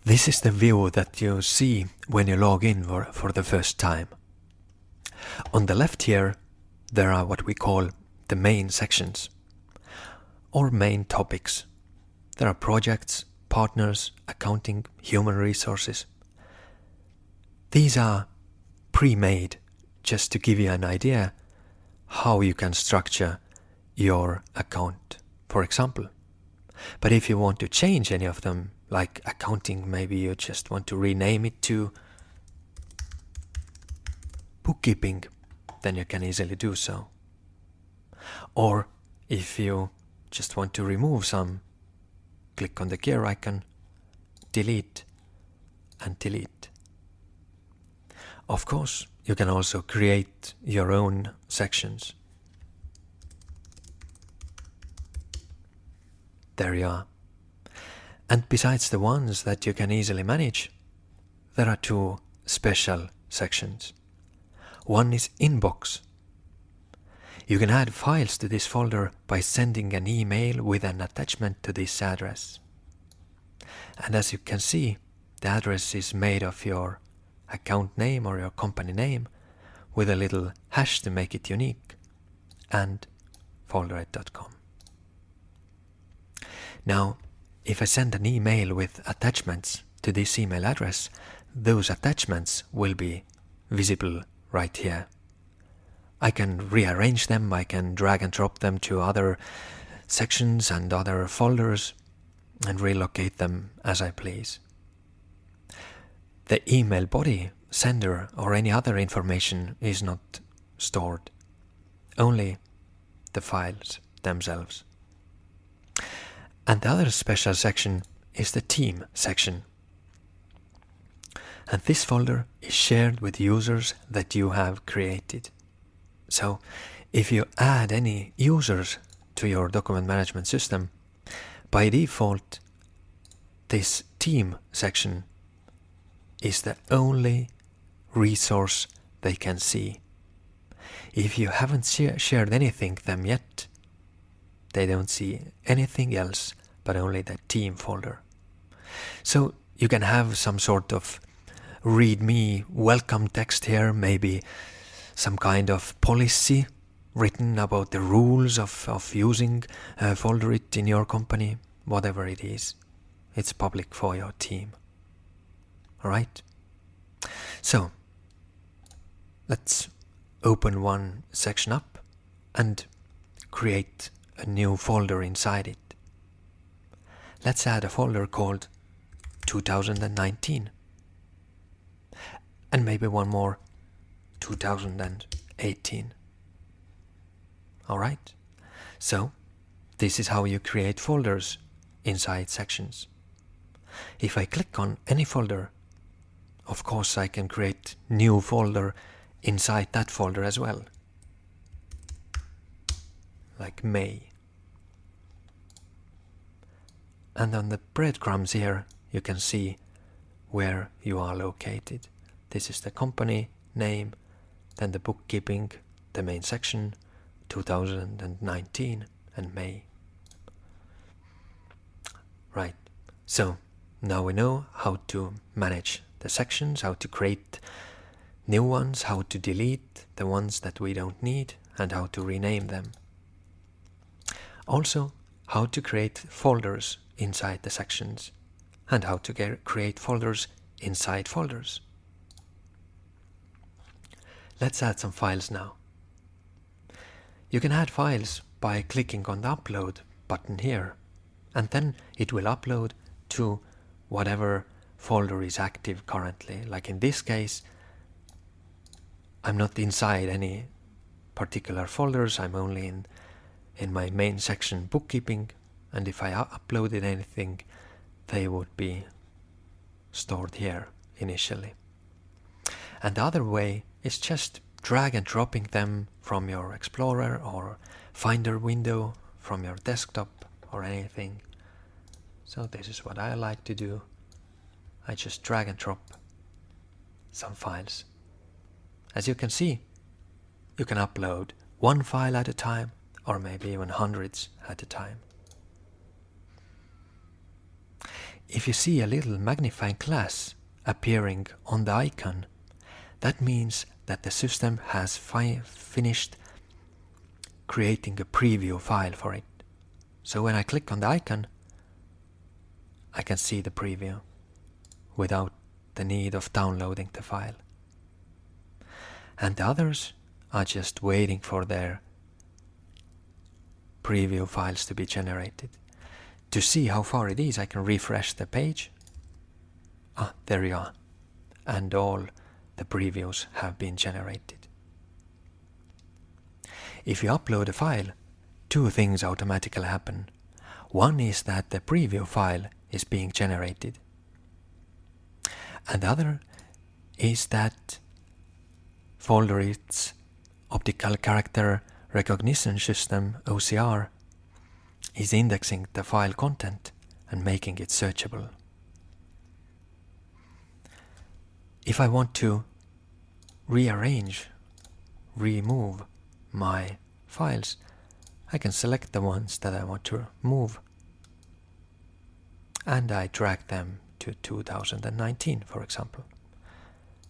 This is the view that you see when you log in for the first time. On the left here, there are what we call the main sections, or main topics. There are projects, partners, accounting, human resources. These are pre-made just to give you an idea how you can structure your account, for example. But if you want to change any of them, like accounting, maybe you just want to rename it to bookkeeping, then you can easily do so. Or if you just want to remove some, click on the gear icon, delete and delete. Of course, you can also create your own sections. There you are. And besides the ones that you can easily manage, there are two special sections. One is inbox. You can add files to this folder by sending an email with an attachment to this address. And as you can see, the address is made of your account name or your company name with a little hash to make it unique, and folderit.com. Now, if I send an email with attachments to this email address, those attachments will be visible right here. I can rearrange them, I can drag and drop them to other sections and other folders and relocate them as I please. The email body, sender, or any other information is not stored, only the files themselves. And the other special section is the team section. And this folder is shared with users that you have created. So if you add any users to your document management system, by default, this team section is the only resource they can see. If you haven't shared anything with them yet, they don't see anything else but only the team folder. So you can have some sort of readme welcome text here, maybe some kind of policy written about the rules of using Folderit in your company, whatever it is. It's public for your team. Alright? So, let's open one section up and create a new folder inside it. Let's add a folder called 2019. And maybe one more, 2018. Alright? So, this is how you create folders inside sections. If I click on any folder, of course I can create new folder inside that folder as well. Like May. And on the breadcrumbs here you can see where you are located. This is the company name, then the bookkeeping, the main section, 2019 and May. Right, so now we know how to manage the sections, how to create new ones, how to delete the ones that we don't need, and how to rename them. Also, how to create folders inside the sections, and how to create folders inside folders. Let's add some files now. You can add files by clicking on the upload button here, and then it will upload to whatever folder is active currently. Like in this case, I'm not inside any particular folders, I'm only in my main section bookkeeping, and if I uploaded anything, they would be stored here initially. And the other way is just drag and dropping them from your Explorer or Finder window, from your desktop or anything. So this is what I like to do. I just drag and drop some files. As you can see, you can upload one file at a time, or maybe even hundreds at a time. if you see a little magnifying glass appearing on the icon, that means that the system has finished creating a preview file for it. So when I click on the icon, I can see the preview without the need of downloading the file. And the others are just waiting for their preview files to be generated. To see how far it is, I can refresh the page. There you are. And all the previews have been generated. If you upload a file, two things automatically happen. One is that the preview file is being generated. And the other is that Folderit's optical character recognition system, OCR, is indexing the file content and making it searchable. If I want to remove my files, I can select the ones that I want to move and I drag them to 2019, for example,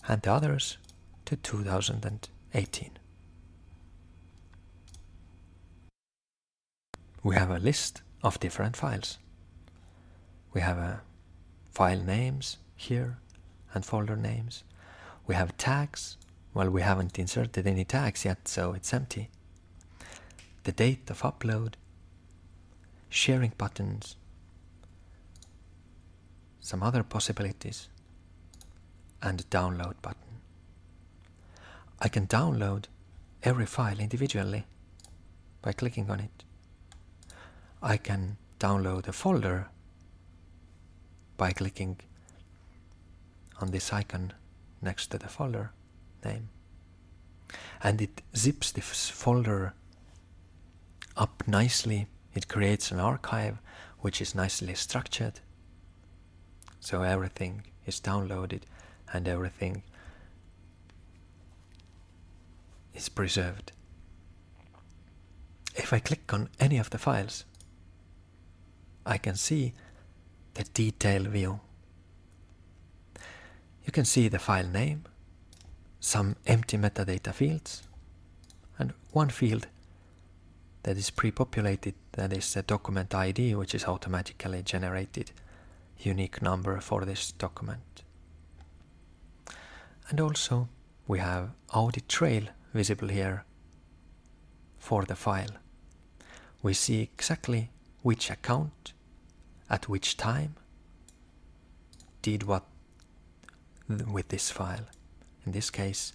and the others to 2018. We have a list of different files. We have file names here and folder names. We have tags. Well, we haven't inserted any tags yet, so it's empty. The date of upload, sharing buttons, some other possibilities, and a download button. I can download every file individually by clicking on it. I can download a folder by clicking on this icon next to the folder name. And it zips this folder up nicely. It creates an archive which is nicely structured. So everything is downloaded and everything is preserved. If I click on any of the files, I can see the detail view. You can see the file name, some empty metadata fields, and one field that is pre-populated, that is the document ID, which is automatically generated unique number for this document. And also we have audit trail visible here for the file. We see exactly which account at which time did what with this file. In this case,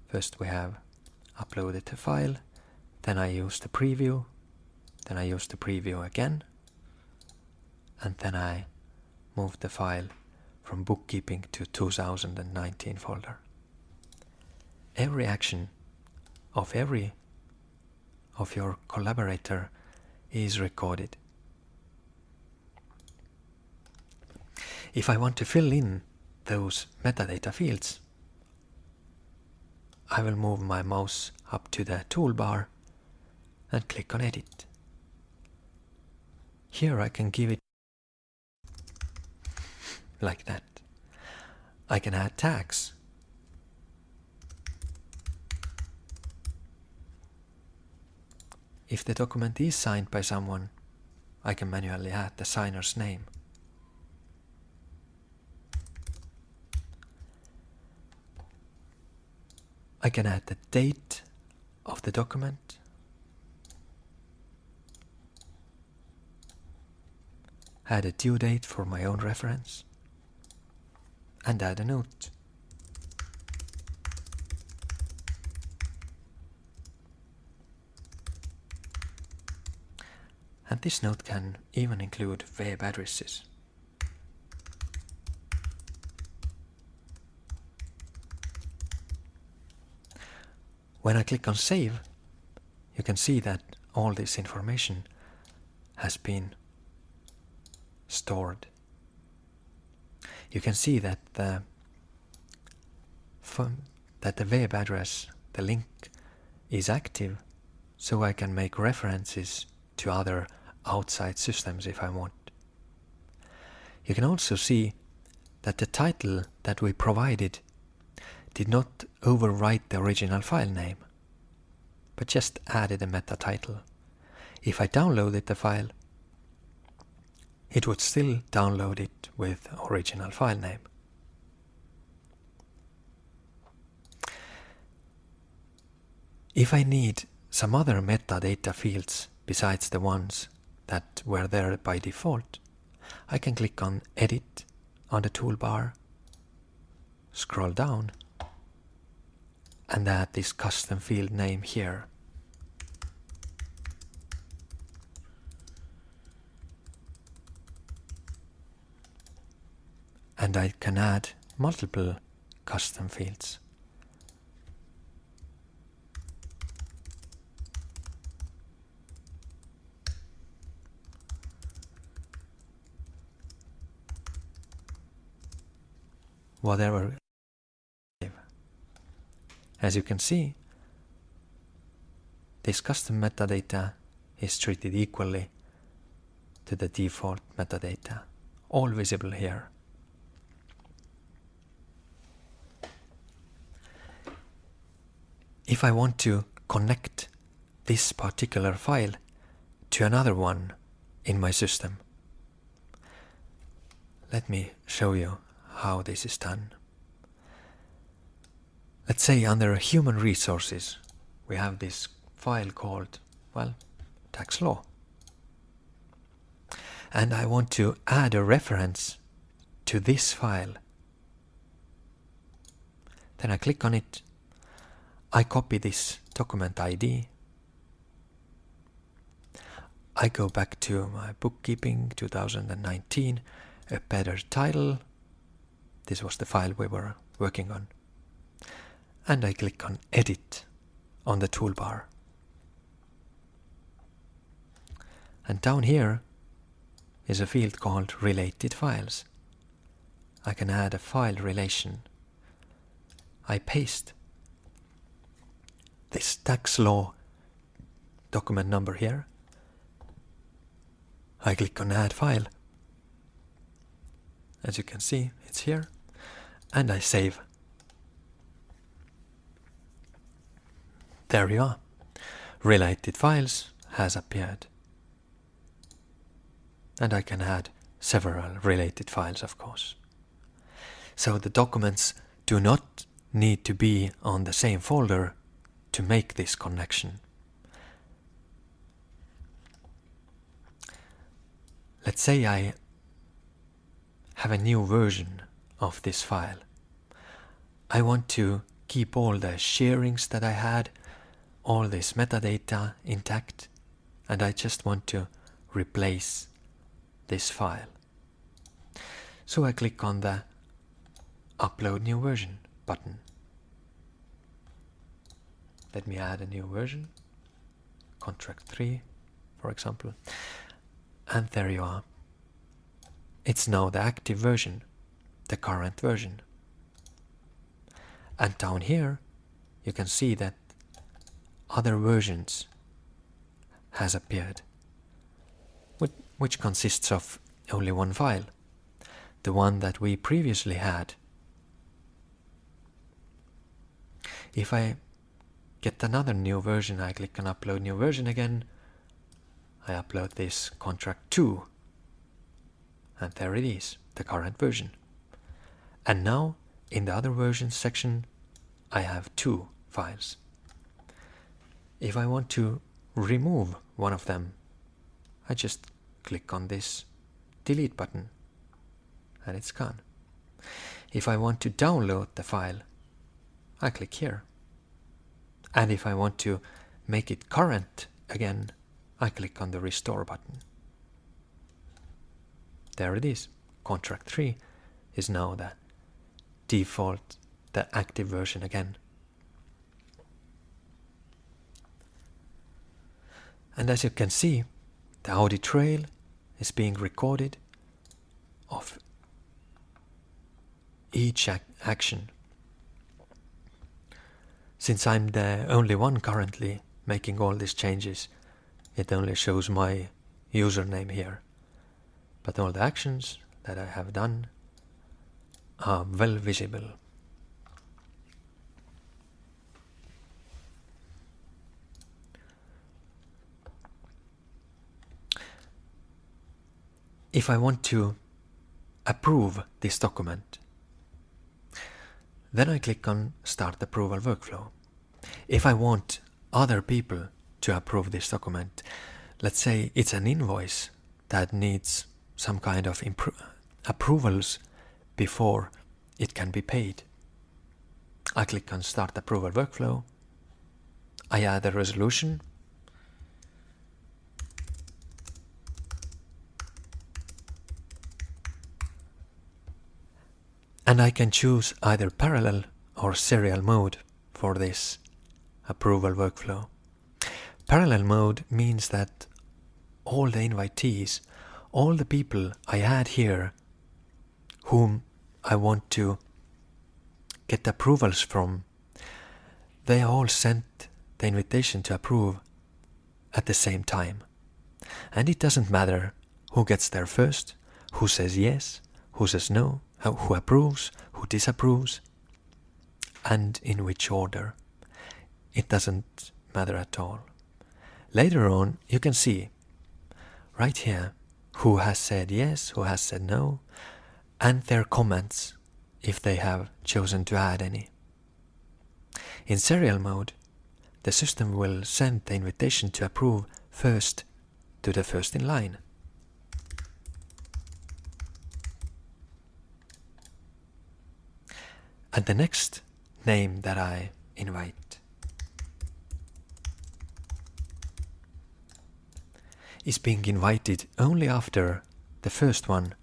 first we have uploaded the file, then I use the preview, then I use the preview again, and then I move the file from bookkeeping to 2019 folder. Every action of your collaborator is recorded. If I want to fill in those metadata fields, I will move my mouse up to the toolbar and click on Edit. Here I can give it like that. I can add tags. If the document is signed by someone, I can manually add the signer's name. I can add the date of the document, add a due date for my own reference, and add a note. And this note can even include web addresses. When I click on Save, you can see that all this information has been stored. You can see that the web address, the link, is active, so I can make references to other outside systems if I want. you can also see that the title that we provided did not overwrite the original file name, but just added a meta title. If I downloaded the file, it would still download it with original file name. If I need some other metadata fields besides the ones that were there by default, I can click on Edit on the toolbar, scroll down, and add this custom field name here. And I can add multiple custom fields. Whatever. As you can see, this custom metadata is treated equally to the default metadata, all visible here. If I want to connect this particular file to another one in my system, let me show you how this is done. Let's say under human resources, we have this file called, well, tax law. And I want to add a reference to this file. Then I click on it. I copy this document ID. I go back to my bookkeeping 2019, a better title. This was the file we were working on. And I click on Edit on the toolbar. And down here is a field called Related Files. I can add a file relation. I paste this tax law document number here. I click on Add File. As you can see, it's here. And I save. There you are. Related Files has appeared. And I can add several related files, of course. So the documents do not need to be on the same folder to make this connection. Let's say I have a new version of this file. I want to keep all the sharings that I had, all this metadata intact, and I just want to replace this file. So I click on the Upload New Version button. Let me add a new version, Contract 3, for example. And there you are. It's now the active version, the current version. And down here, you can see that other versions has appeared, which consists of only one file, the one that we previously had. If I get another new version, I click on Upload New Version again. I upload this Contract 2, and there it is, the current version. And now, in the Other Versions section, I have two files. If I want to remove one of them, I just click on this Delete button, and it's gone. If I want to download the file, I click here. And if I want to make it current again, I click on the Restore button. There it is. Contract 3 is now the default, the active version again. And as you can see, the audit trail is being recorded of each action. Since I'm the only one currently making all these changes, it only shows my username here. But all the actions, that I have done are well visible. If I want to approve this document, then I click on Start Approval Workflow. If I want other people to approve this document, let's say it's an invoice that needs some kind of approvals before it can be paid, I click on Start Approval Workflow. I add a resolution. And I can choose either parallel or serial mode for this approval workflow. Parallel mode means that all the invitees, all the people I add here whom I want to get approvals from, they all sent the invitation to approve at the same time. And it doesn't matter who gets there first, who says yes, who says no, who approves, who disapproves, and in which order. It doesn't matter at all. Later on, you can see right here who has said yes, who has said no, and their comments if they have chosen to add any. In serial mode, the system will send the invitation to approve first to the first in line. And the next name that I invite is being invited only after the first one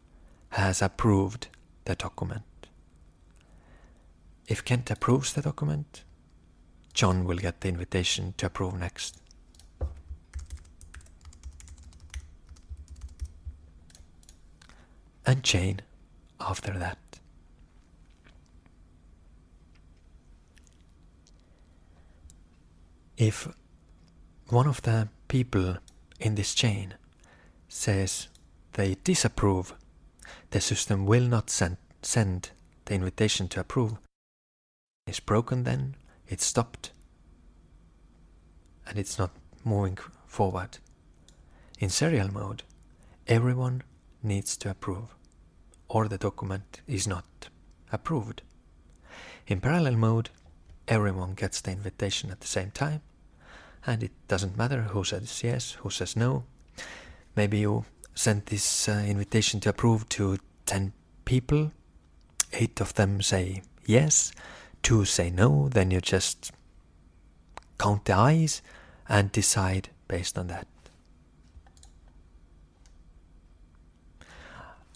has approved the document. If Kent approves the document, John will get the invitation to approve next. And Jane after that. If one of the people in this chain says they disapprove, the system will not send the invitation to approve. It's broken then, it's stopped, and it's not moving forward. In serial mode, everyone needs to approve, or the document is not approved. In parallel mode, everyone gets the invitation at the same time, and it doesn't matter who says yes, who says no. Maybe you send this invitation to approve to 10 people, 8 of them say yes, 2 say no, then you just count the ayes and decide based on that.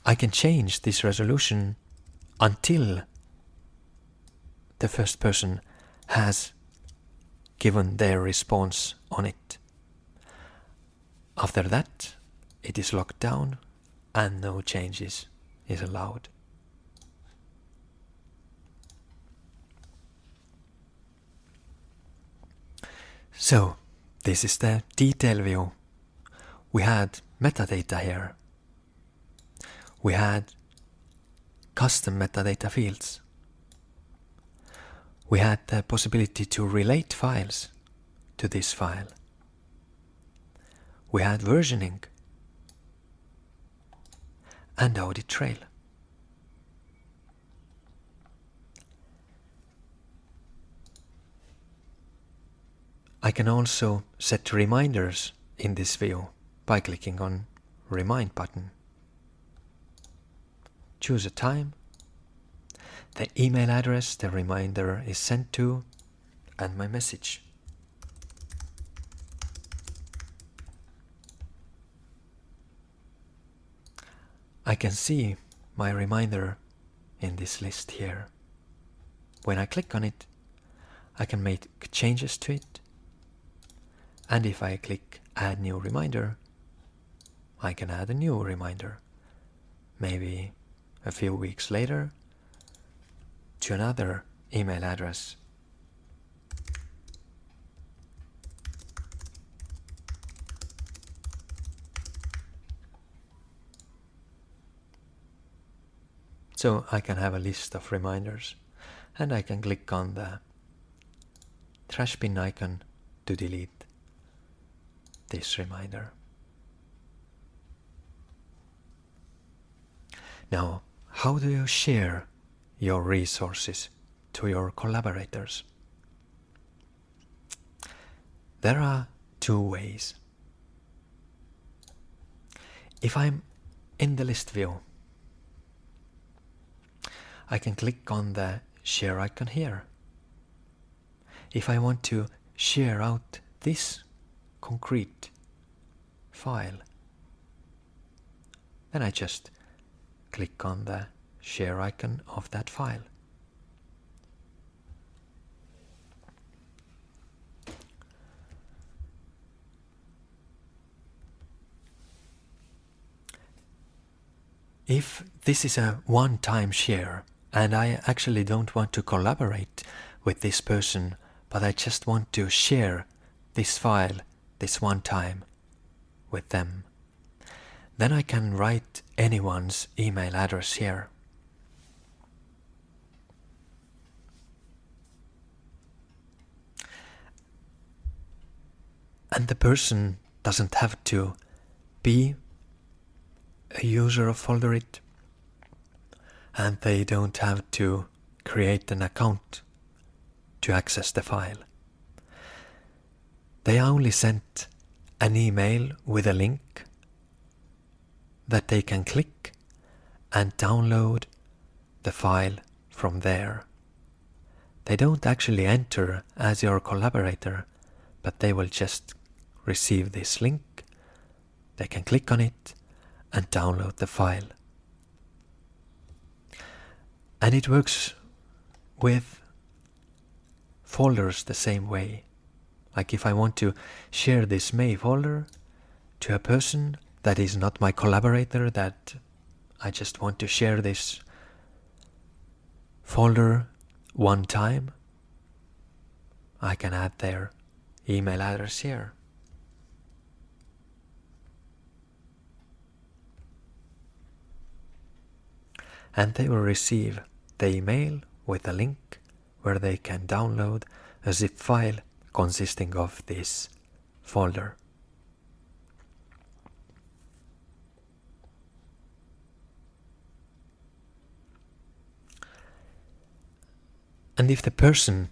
I can change this resolution until the first person has given their response on it. After that, it is locked down and no changes is allowed. So, this is the detail view. We had metadata here. We had custom metadata fields. We had the possibility to relate files to this file. We had versioning and audit trail. I can also set reminders in this view by clicking on Remind button. Choose a time, the email address the reminder is sent to, and my message. I can see my reminder in this list here. When I click on it, I can make changes to it, and if I click Add New Reminder, I can add a new reminder, maybe a few weeks later, to another email address. So I can have a list of reminders, and I can click on the trash bin icon to delete this reminder. Now, how do you share your resources to your collaborators? There are two ways. If I'm in the list view, I can click on the share icon here. If I want to share out this concrete file, then I just click on the share icon of that file. If this is a one-time share and I actually don't want to collaborate with this person, but I just want to share this file this one time with them, then I can write anyone's email address here. And the person doesn't have to be a user of Folderit, and they don't have to create an account to access the file. They are only sent an email with a link that they can click and download the file from there. They don't actually enter as your collaborator, but they will just receive this link. They can click on it and download the file. And it works with folders the same way. Like if I want to share this May folder to a person that is not my collaborator, that I just want to share this folder one time, I can add their email address here. And they will receive the email with a link where they can download a zip file consisting of this folder. And if the person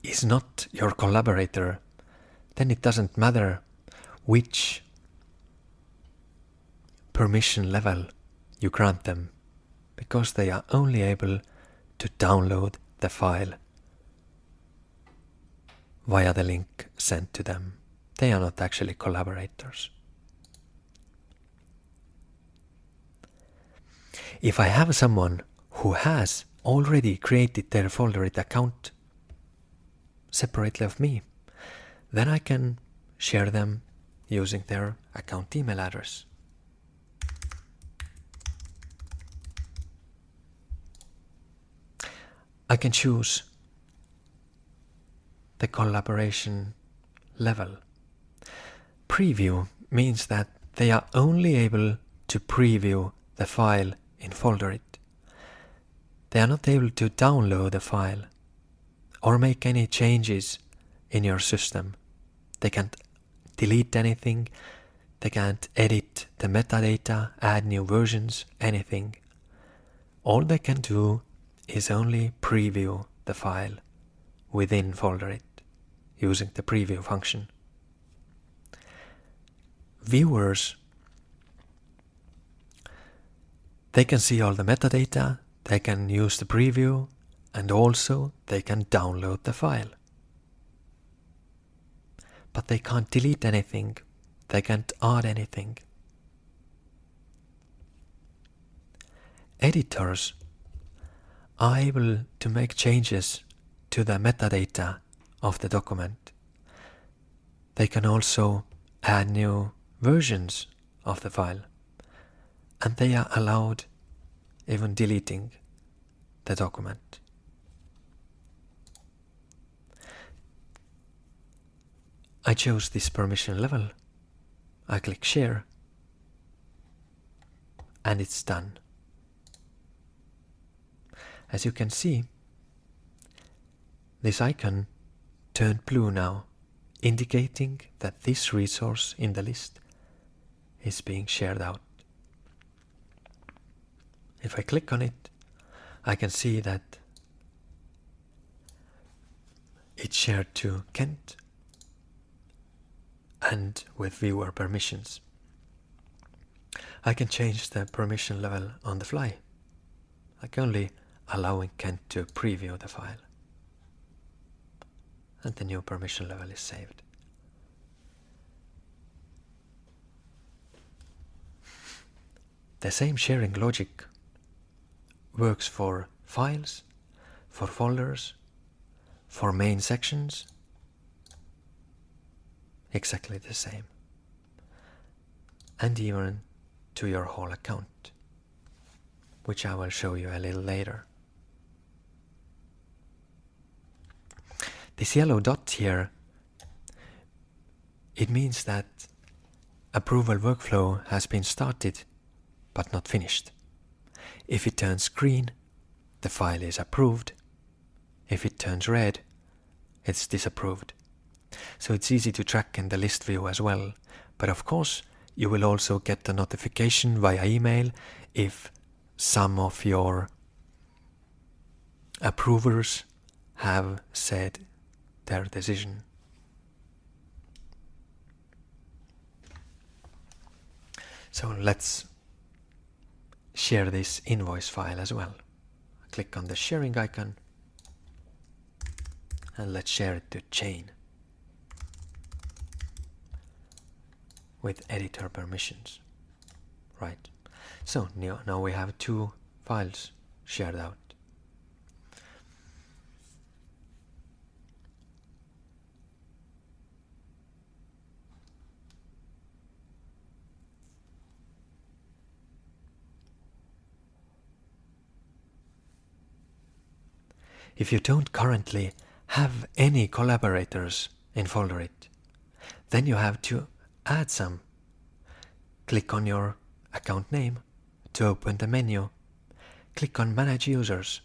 is not your collaborator, then it doesn't matter which permission level you grant them, because they are only able to download the file via the link sent to them. They are not actually collaborators. If I have someone who has already created their Folderit account separately of me, then I can share them using their account email address. I can choose the collaboration level. Preview means that they are only able to preview the file in Folderit. They are not able to download the file or make any changes in your system. They can't delete anything, they can't edit the metadata, add new versions, anything. All they can do is only preview the file within Folderit using the preview function. Viewers, they can see all the metadata, they can use the preview, and also they can download the file. But they can't delete anything, they can't add anything. Editors are able to make changes to the metadata of the document. They can also add new versions of the file, and they are allowed even deleting the document. I chose this permission level, I click share, and it's done. As you can see, this icon turned blue now, indicating that this resource in the list is being shared out. If I click on it, I can see that it's shared to Kent and with viewer permissions. I can change the permission level on the fly, like only allowing Kent to preview the file. And the new permission level is saved. The same sharing logic works for files, for folders, for main sections. Exactly the same. And even to your whole account, which I will show you a little later. This yellow dot here, it means that approval workflow has been started but not finished. If it turns green, the file is approved. If it turns red, it's disapproved. So it's easy to track in the list view as well. But of course, you will also get a notification via email if some of your approvers have said their decision. So let's share this invoice file as well. Click on the sharing icon and let's share it to chain with editor permissions. Right. So now we have two files shared out. If you don't currently have any collaborators in Folderit, then you have to add some. Click on your account name to open the menu. Click on Manage Users.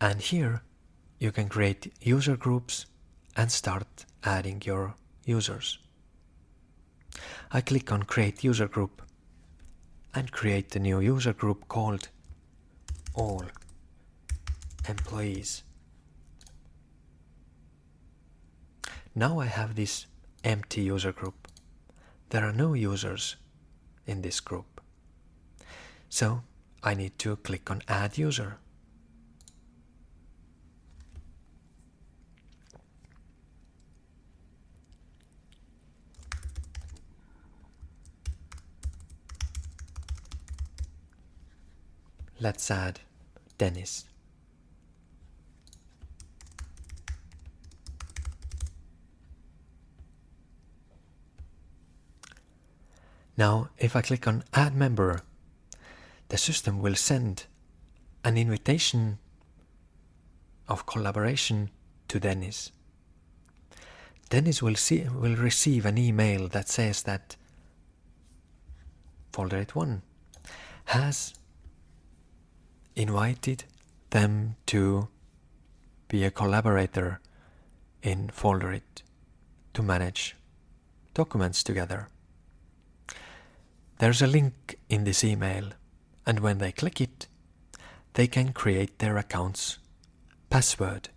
And here you can create user groups and start adding your users. I click on Create User Group and create a new user group called All Employees. Now I have this empty user group. There are no users in this group. So I need to click on Add User. Let's add Dennis. Now, if I click on Add Member, the system will send an invitation of collaboration to Dennis. Dennis will receive an email that says that Folderit 1 has invited them to be a collaborator in Folderit to manage documents together. There's a link in this email, and when they click it, they can create their account's password.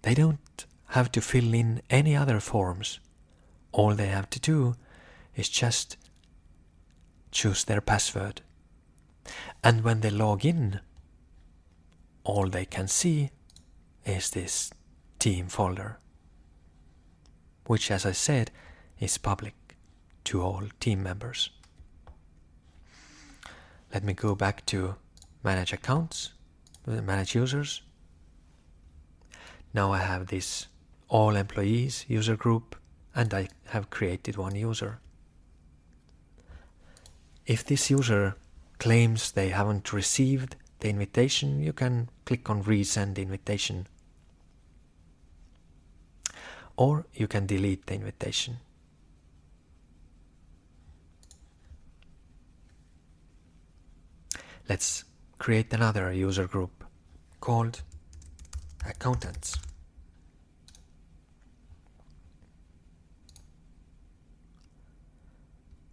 They don't have to fill in any other forms. All they have to do is just choose their password. And when they log in, all they can see is this team folder, which, as I said, is public to all team members. Let me go back to Manage Accounts, Manage Users. Now I have this All Employees user group, and I have created one user. If this user claims they haven't received the invitation, you can click on Resend Invitation. Or you can delete the invitation. Let's create another user group called accountants.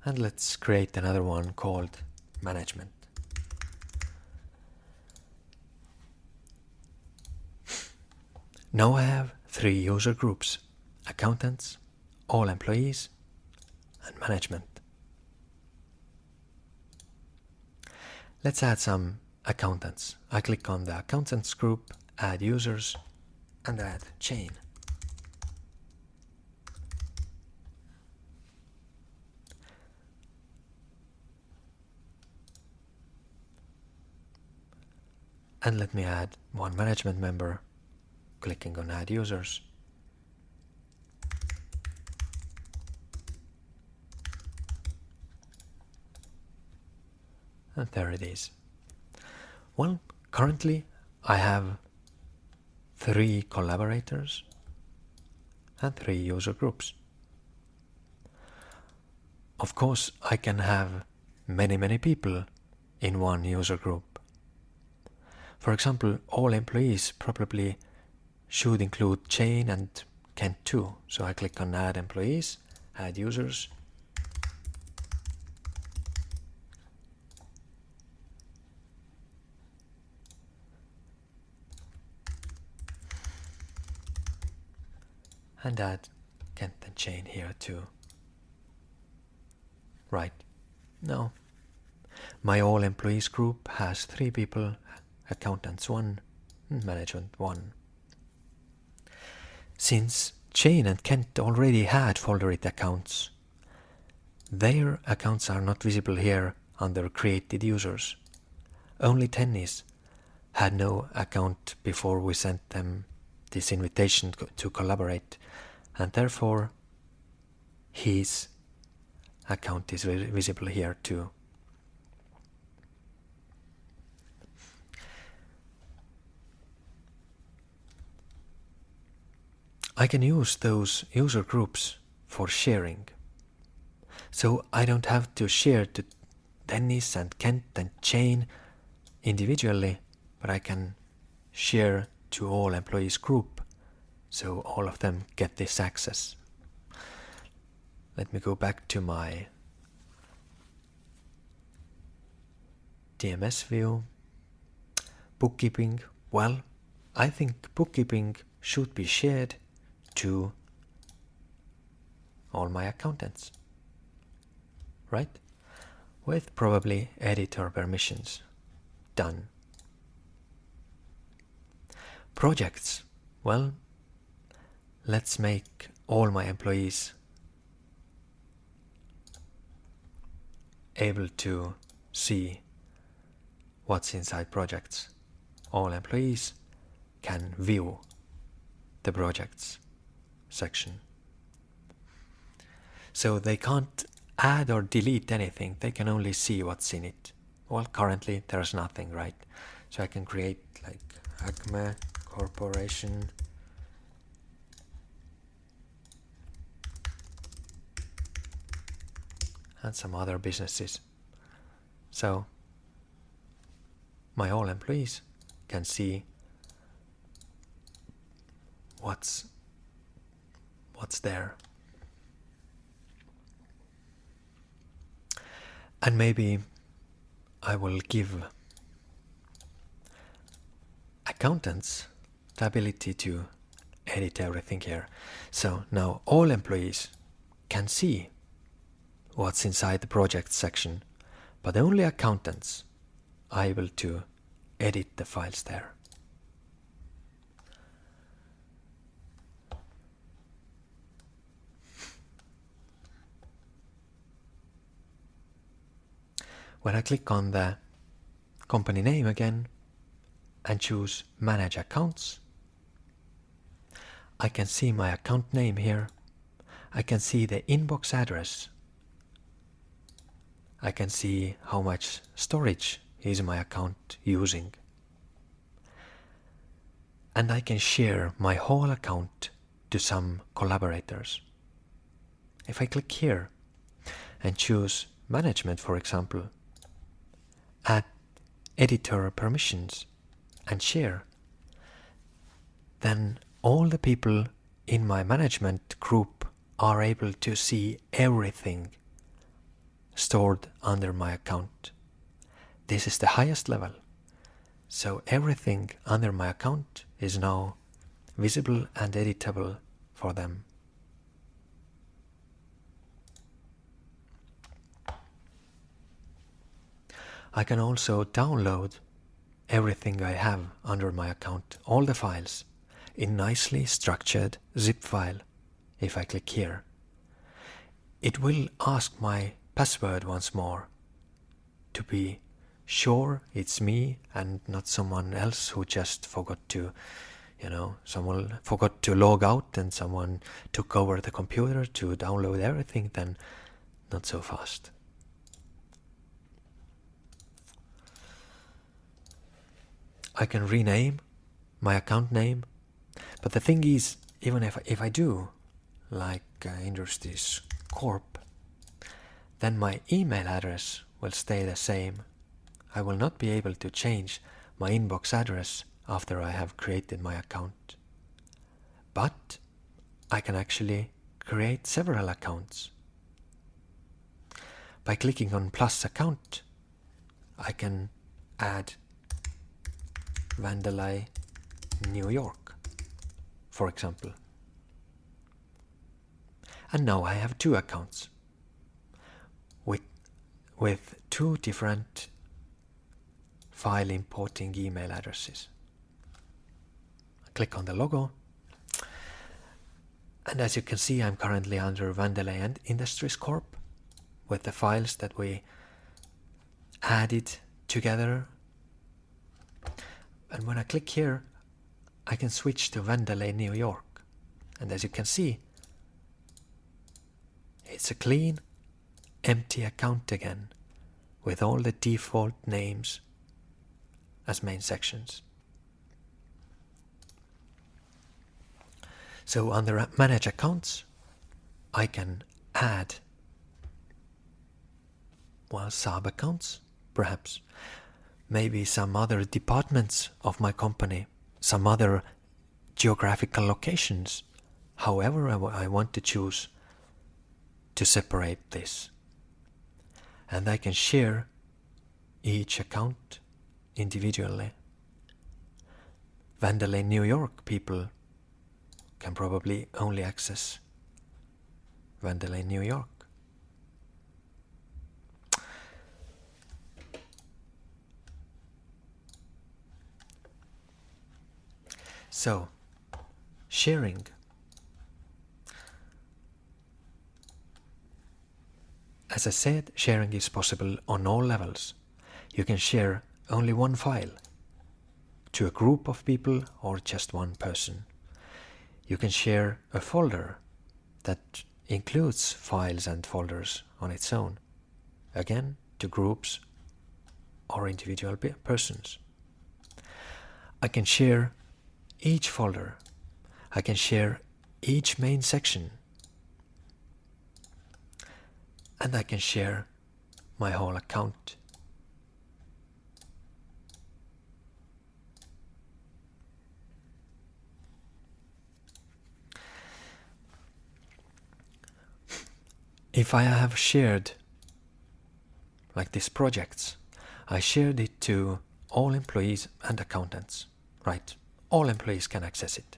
And let's create another one called management. Now I have 3 user groups: accountants, all employees, and management. Let's add some accountants. I click on the accountants group, add users, and add chain. And let me add one management member, clicking on add users. And there it is. Well, currently I have 3 collaborators and 3 user groups. Of course, I can have many people in one user group. For example, all employees probably should include Jane and Kent too. So I click on add employees, add users. And add Kent and Jane here too. Right. Now, my all employees group has 3 people, accountants 1, management 1. Since Jane and Kent already had Folderit accounts, their accounts are not visible here under created users. Only Tennis had no account before we sent them this invitation to collaborate, and therefore his account is visible here too. I can use those user groups for sharing. So I don't have to share to Dennis and Kent and Jane individually, but I can share to all employees group, so all of them get this access. Let me go back to my DMS view. Bookkeeping. Well, I think bookkeeping should be shared to all my accountants, right? With probably editor permissions. Done. Projects. Well, let's make all my employees able to see what's inside projects. All employees can view the projects section. So they can't add or delete anything, they can only see what's in it. Well, currently there's nothing, right? So I can create like Acme Corporation and some other businesses. So my all employees can see what's there. And maybe I will give accountants the ability to edit everything here. So now all employees can see what's inside the project section, but only accountants are able to edit the files there. When I click on the company name again and choose Manage Accounts, I can see my account name here. I can see the inbox address. I can see how much storage is my account using. And I can share my whole account to some collaborators. If I click here and choose Management, for example, add editor permissions and share, then all the people in my management group are able to see everything stored under my account. This is the highest level. So everything under my account is now visible and editable for them. I can also download everything I have under my account, all the files, in nicely structured zip file if I click here. It will ask my password once more to be sure it's me and not someone else who just forgot to, someone forgot to log out and someone took over the computer to download everything, then not so fast. I can rename my account name, but the thing is, even if I do, like Industries Corp, then my email address will stay the same. I will not be able to change my inbox address after I have created my account. But I can actually create several accounts. By clicking on plus account, I can add Vandelay New York, for example. And now I have two accounts with two different file importing email addresses. I click on the logo, and as you can see, I'm currently under Vandelay and Industries Corp with the files that we added together. And when I click here, I can switch to Vandelay New York. And as you can see, it's a clean, empty account again, with all the default names as main sections. So under Manage Accounts, I can add, sub-accounts, perhaps. Maybe some other departments of my company, some other geographical locations, however I want to choose to separate this. And I can share each account individually. Vandelay New York people can probably only access Vandelay New York. So, sharing. As I said, sharing is possible on all levels. You can share only one file to a group of people or just one person. You can share a folder that includes files and folders on its own, again to groups or individual persons. I can share each folder. I can share each main section. And I can share my whole account. If I have shared, like these projects, I shared it to all employees and accountants, right? All employees can access it.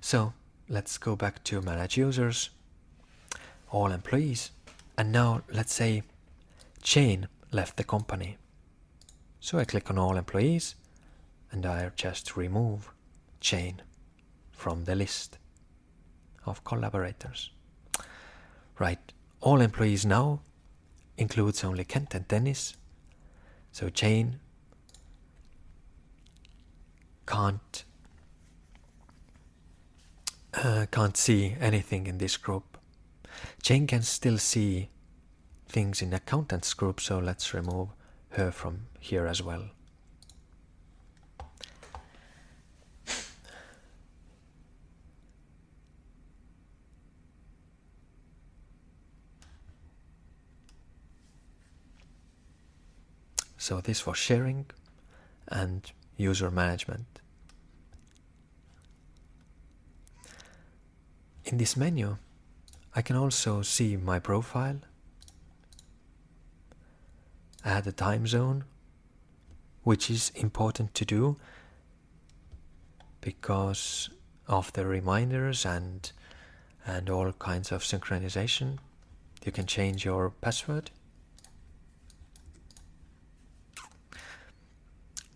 So let's go back to Manage Users, all employees, and now let's say Jane left the company. So I click on all employees and I just remove Jane from the list of collaborators. Right, all employees now includes only Kent and Dennis. So Jane can't see anything in this group. Jane can still see things in accountants group, so let's remove her from here as well. So this was sharing. and user management. In this menu, I can also see my profile, add a time zone, which is important to do because of the reminders and all kinds of synchronization. You can change your password.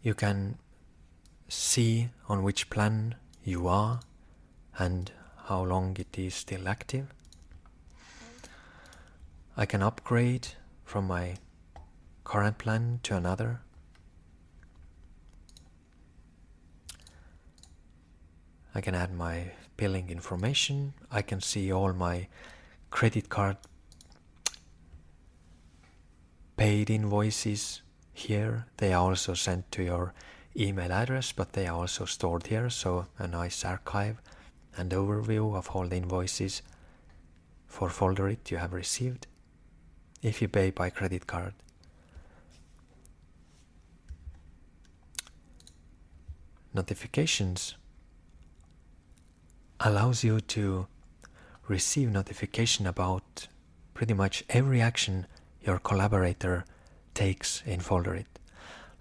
You can see on which plan you are and how long it is still active. I can upgrade from my current plan to another. I can add my billing information. I can see all my credit card paid invoices here. They are also sent to your email address, but they are also stored here, so a nice archive and overview of all the invoices for Folderit you have received if you pay by credit card. Notifications allows you to receive notification about pretty much every action your collaborator takes in Folderit.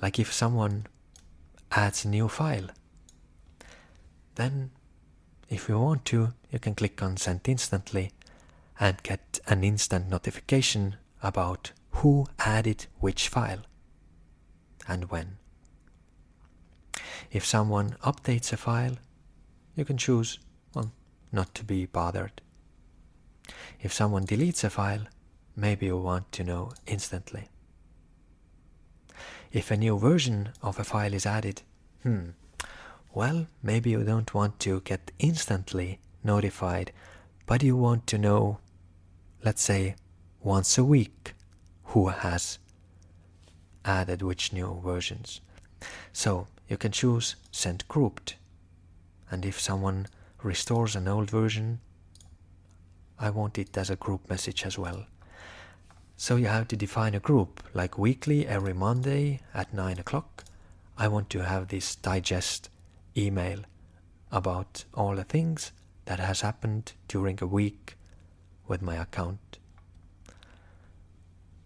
Like if someone adds a new file, then if you want to, you can click on Send Instantly and get an instant notification about who added which file and when. If someone updates a file, you can choose, well, not to be bothered. If someone deletes a file, maybe you want to know instantly. If a new version of a file is added, well, maybe you don't want to get instantly notified, but you want to know, let's say, once a week who has added which new versions. So you can choose Send Grouped, and if someone restores an old version, I want it as a group message as well. So you have to define a group, like weekly, every Monday at 9 o'clock. I want to have this digest email about all the things that has happened during a week with my account.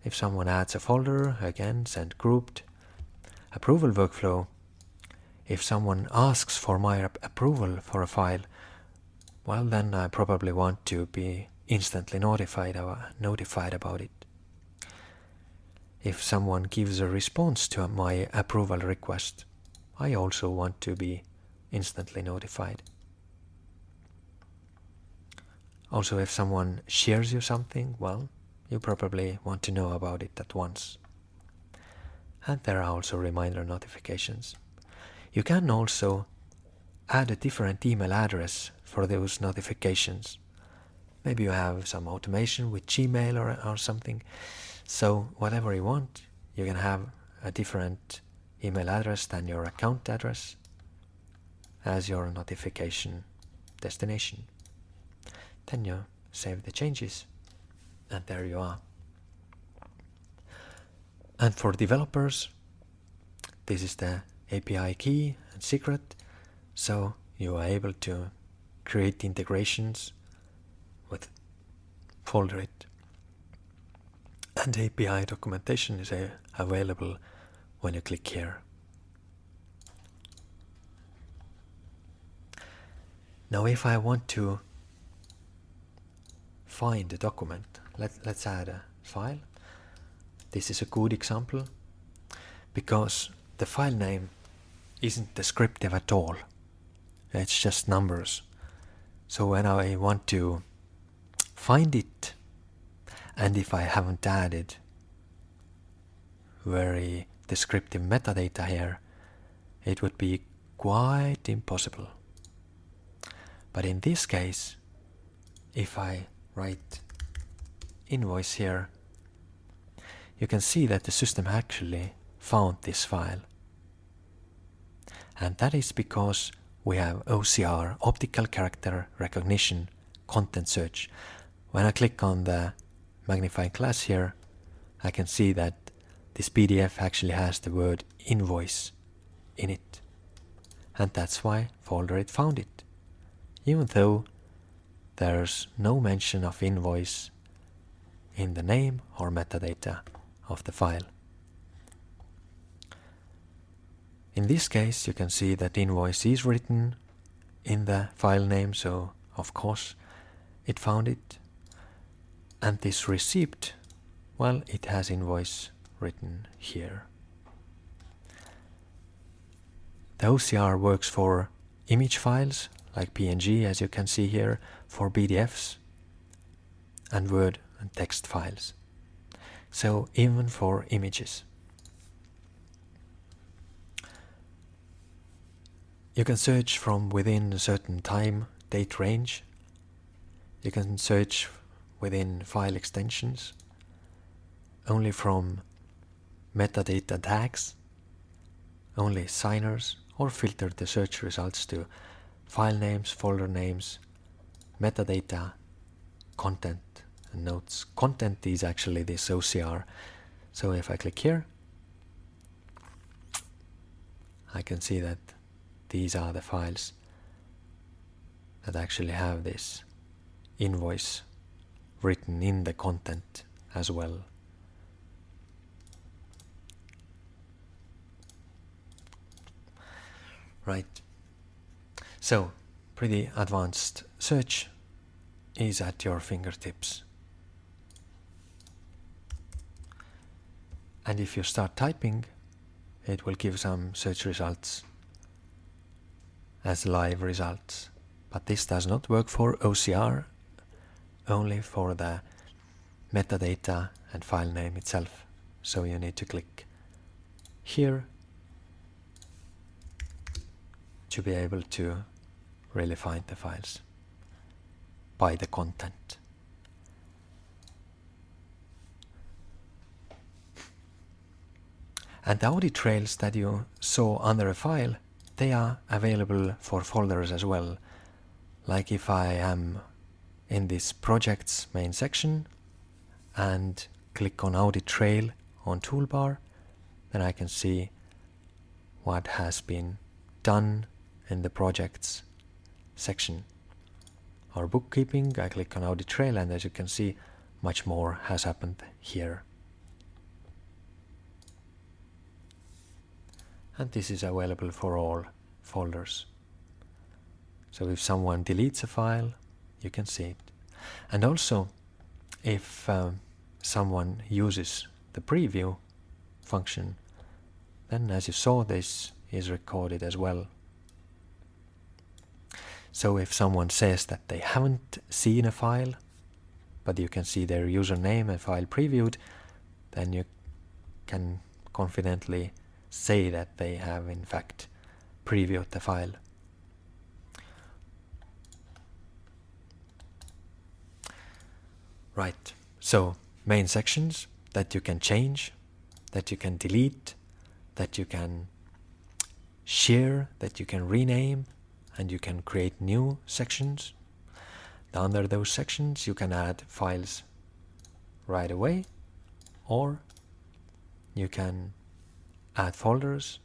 If someone adds a folder, again, Send Grouped. Approval workflow. If someone asks for my approval for a file, well, then I probably want to be instantly notified about it. If someone gives a response to my approval request, I also want to be instantly notified. Also, if someone shares you something, well, you probably want to know about it at once. And there are also reminder notifications. You can also add a different email address for those notifications. Maybe you have some automation with Gmail or something. So whatever you want, you can have a different email address than your account address as your notification destination. Then you save the changes, and there you are. And for developers, this is the API key and secret, so you are able to create integrations with Folderit. And API documentation is available when you click here. Now if I want to find a document, let's add a file. This is a good example because the file name isn't descriptive at all. It's just numbers. So when I want to find it, and if I haven't added very descriptive metadata here, it would be quite impossible. But in this case, if I write invoice here, you can see that the system actually found this file. And that is because we have OCR, Optical Character Recognition, Content Search. When I click on the magnifying glass here, I can see that this PDF actually has the word invoice in it. And that's why Folderit found it, even though there's no mention of invoice in the name or metadata of the file. In this case, you can see that invoice is written in the file name, so of course it found it. And this receipt, well, it has invoice written here. The OCR works for image files like PNG, as you can see here, for PDFs, and Word and text files. So even for images. You can search from within a certain time, date range. You can search within file extensions, only from metadata tags, only signers, or filter the search results to file names, folder names, metadata, content, and notes. Content is actually this OCR. So if I click here, I can see that these are the files that actually have this invoice written in the content as well. Right. So, pretty advanced search is at your fingertips. And if you start typing, it will give some search results as live results. But this does not work for OCR, only for the metadata and file name itself. So you need to click here to be able to really find the files by the content. And the audit trails that you saw under a file, they are available for folders as well. Like if I am in this project's main section and click on audit trail on toolbar, then I can see what has been done in the projects section. Or bookkeeping, I click on audit trail, and as you can see, much more has happened here. And this is available for all folders. So if someone deletes a file, you can see it. And also, if someone uses the preview function, then as you saw, this is recorded as well. So if someone says that they haven't seen a file, but you can see their username and file previewed, then you can confidently say that they have in fact previewed the file. Right, so main sections that you can change, that you can delete, that you can share, that you can rename, and you can create new sections. Under those sections you can add files right away, or you can add folders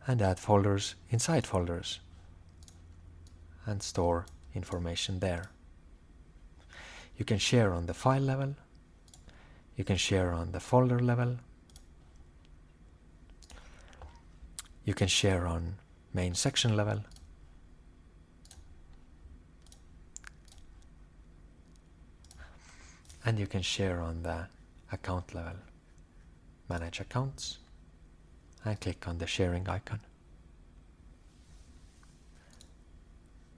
and add folders inside folders and store information there. You can share on the file level, you can share on the folder level, you can share on main section level, and you can share on the account level. Manage accounts, and click on the sharing icon.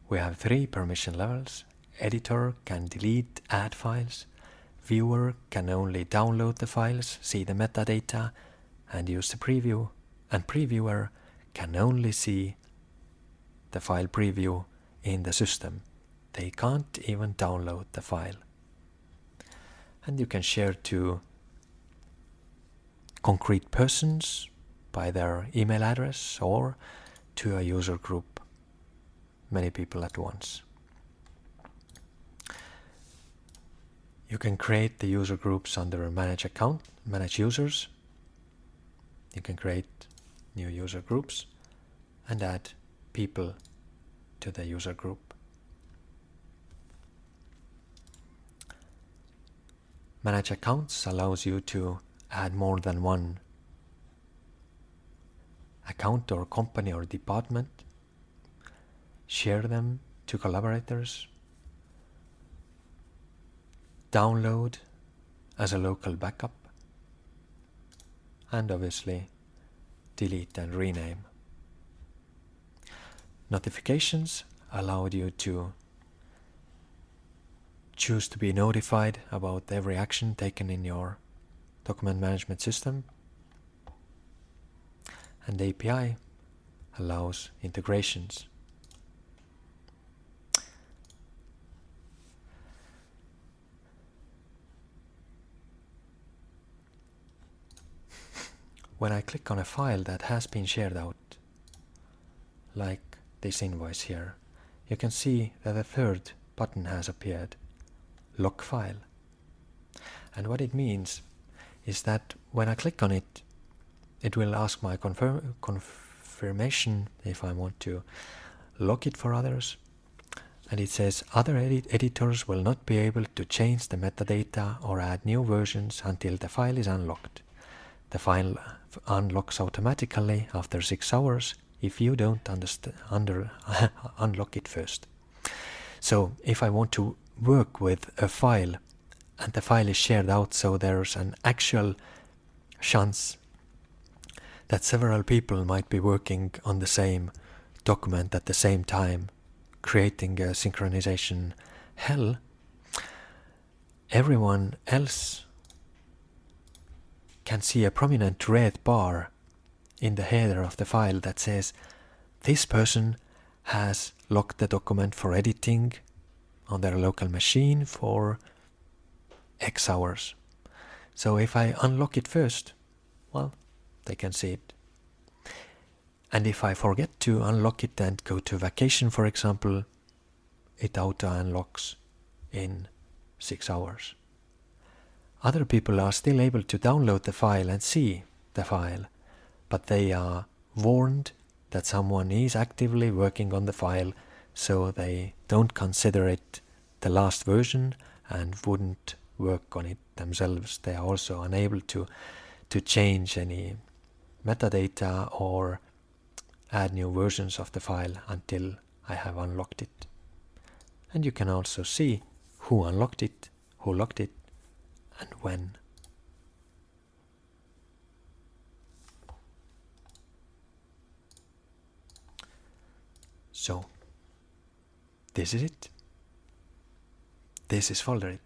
We have 3 permission levels. Editor can delete, add files. Viewer can only download the files, see the metadata, and use the preview. And previewer can only see the file preview in the system. They can't even download the file. And you can share to concrete persons by their email address, or to a user group, many people at once. You can create the user groups under manage account, manage users. You can create new user groups, and add people to the user group. Manage accounts allows you to add more than one account or company or department, share them to collaborators, download as a local backup, and obviously delete and rename. Notifications allowed you to choose to be notified about every action taken in your document management system. And API allows integrations. When I click on a file that has been shared out, like this invoice here, you can see that a third button has appeared, Lock File. And what it means is that when I click on it, it will ask my confirmation if I want to lock it for others. And it says other editors will not be able to change the metadata or add new versions until the file is unlocked. The file unlocks automatically after 6 hours if you don't unlock it first. So if I want to work with a file and the file is shared out, so there's an actual chance that several people might be working on the same document at the same time, creating a synchronization hell, everyone else can see a prominent red bar in the header of the file that says this person has locked the document for editing on their local machine for X hours. So if I unlock it first, well, they can see it. And if I forget to unlock it and go to vacation, for example, it auto-unlocks in 6 hours. Other people are still able to download the file and see the file, but they are warned that someone is actively working on the file, so they don't consider it the last version and wouldn't work on it themselves. They are also unable to change any metadata or add new versions of the file until I have unlocked it. And you can also see who unlocked it, who locked it, and when. So, this is it. This is Folderit.